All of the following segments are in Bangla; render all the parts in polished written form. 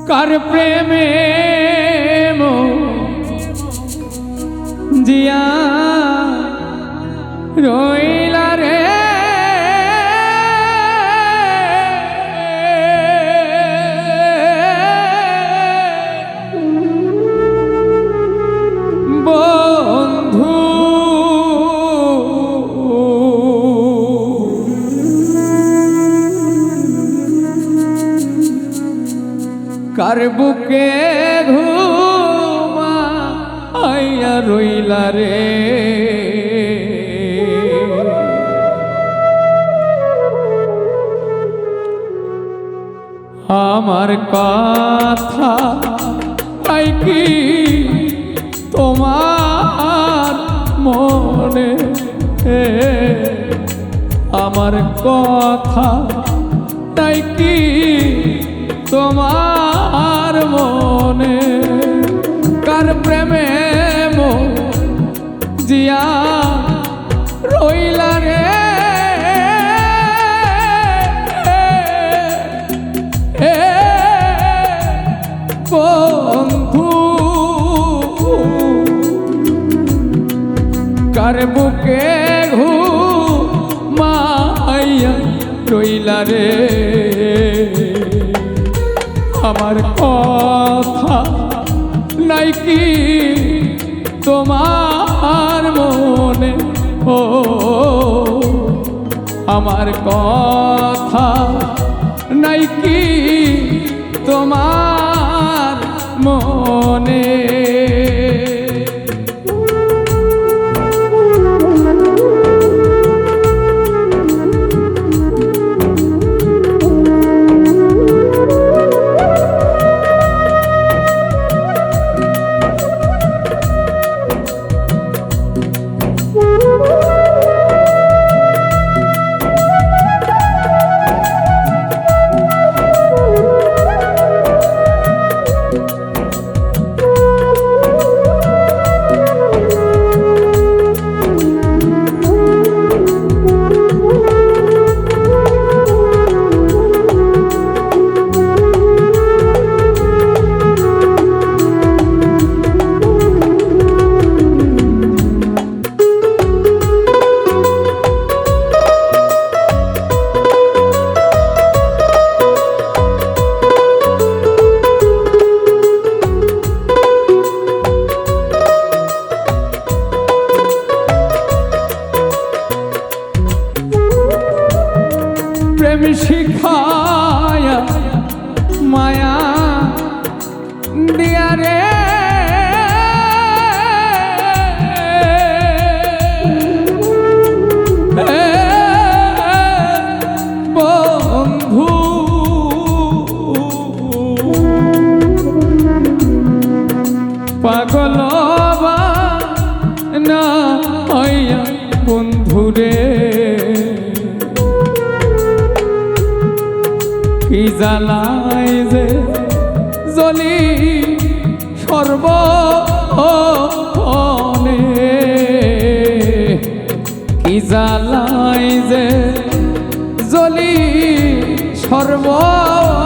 কার প্রেমে জিয়া রইলা রে বন্ধু কার বুকে ঘুমা আইয়া রইলা রে আমার কথা তাই কি তোমার মনে আমার কথা তাই কি তোমার মনে কার প্রেমে জিয়া রইলা রে বন্ধু কার বুকে ঘুমাইয়া রইলা রে আমার কথা নাই কি তোমার মনে ও আমার কথা নাই কি তোমার মনে প্রেম শিখায়া মায়া দিয়া রে বন্ধু পাগল না হইয়া বন্ধুরে কি জ্বালাই যে জ্বলি সর্বক্ষণে কি জ্বালাই যে জ্বলি সর্বক্ষণে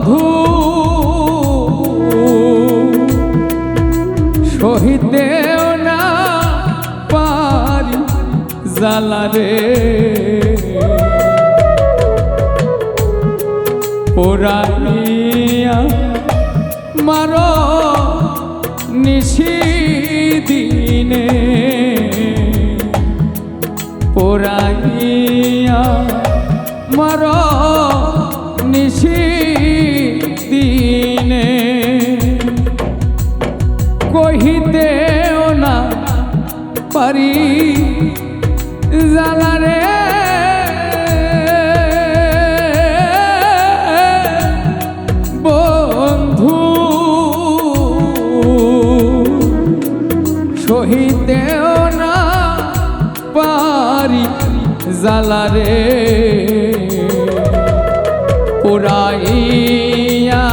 বন্ধু সহিতেও না পারি জ্বালা রে পোড়াইয়া মারো নিশি দিনে পোড়াইয়া মারো নিশি দিনে কহিতেও না পারি জ্বালা রে বন্ধু সহিতেও না পারি জ্বালা রে পোড়াইয়া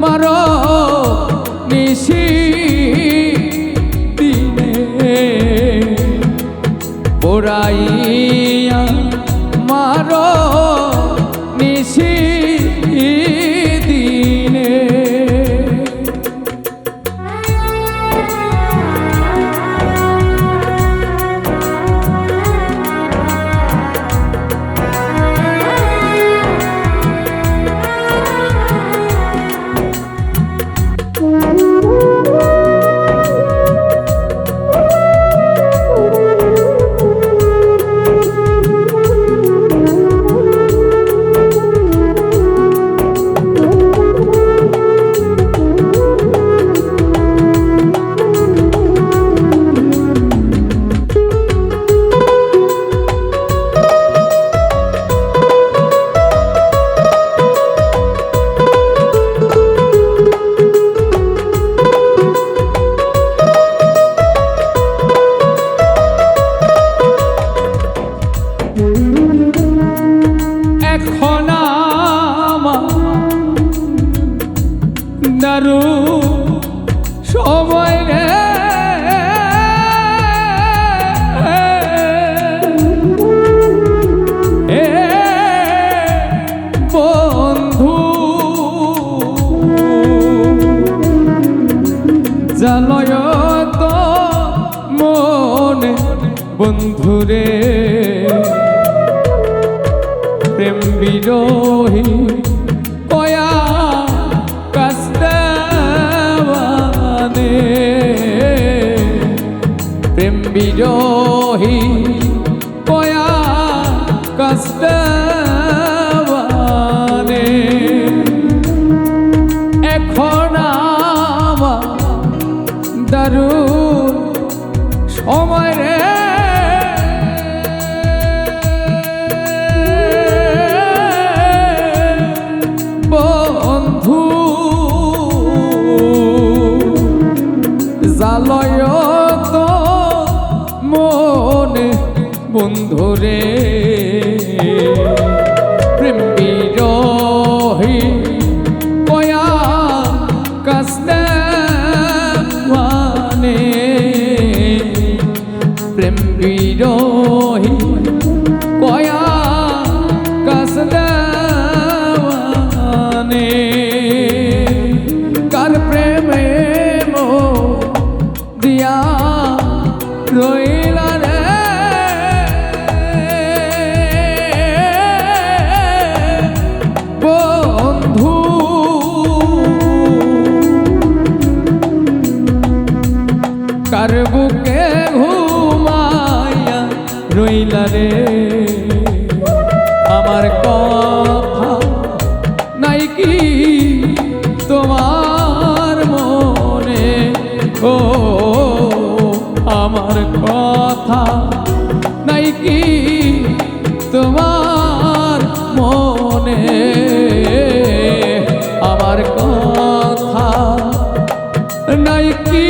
মারো নিশি দিনে পোড়াইয়া মারো নিশি দিনে এখন দারু সময় রে বন্ধু জালয় তো মনে বন্ধুরে প্রেম বিরোহী কয়া কাস্তাবানে প্রেম বিরোহী কয়া কাস্তাবানে এখন আমার দারুণ সময় রে বন্ধু জালয় তো মনে বন্ধুরে প্রেম বিরোহী কয়া কাস্তাবানে প্রেম বিরোহী কয়া কাস্তাবানে কার প্রেমে মো দিয়া রইলা রে বন্ধু কার বুকে ঘুমাইয়া রইলা রে আমার কথা নাই কি তোমার মনে ও আমার কথা নাই কি তোমার মনে আমার কথা নাই কি